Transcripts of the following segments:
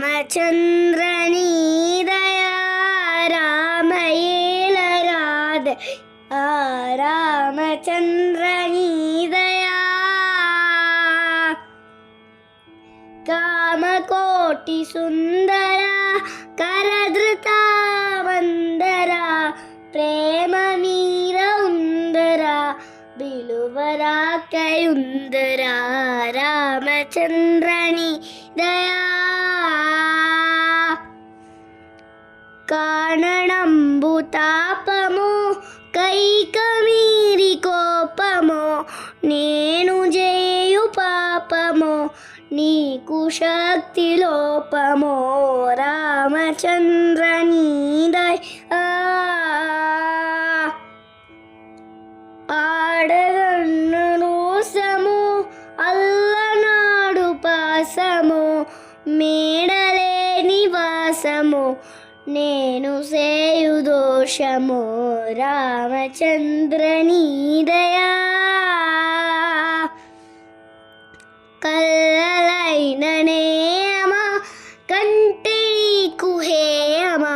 రామచంద్రని దయా రామయేలరాధ రామచంద్రని దయా కామకోటి సుందర కరధృత వందర ప్రేమ మీర ఉందర బిలువరాకయుందర రామచంద్రని దయా కారణంబు తాపము కైకమీరి కోపము నేను చేయు పాపము నీకు శక్తి లోపమో రామచంద్రని దయా ఆడగన్నను సము అల్లనాడు పాసము మేడలే నివాసము నేను సేయు దోషము రామచంద్రని దయా కల్లలైన నేయమా కంటి నీకు హేయమా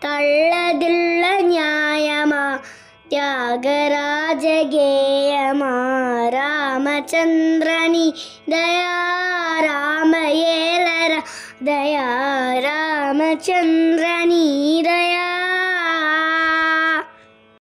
తళ్ళదిల్ల న్యాయమా త్యాగరాజగేయమా రామచంద్రని దయా రామయేలర దయా రామచంద్రని దయా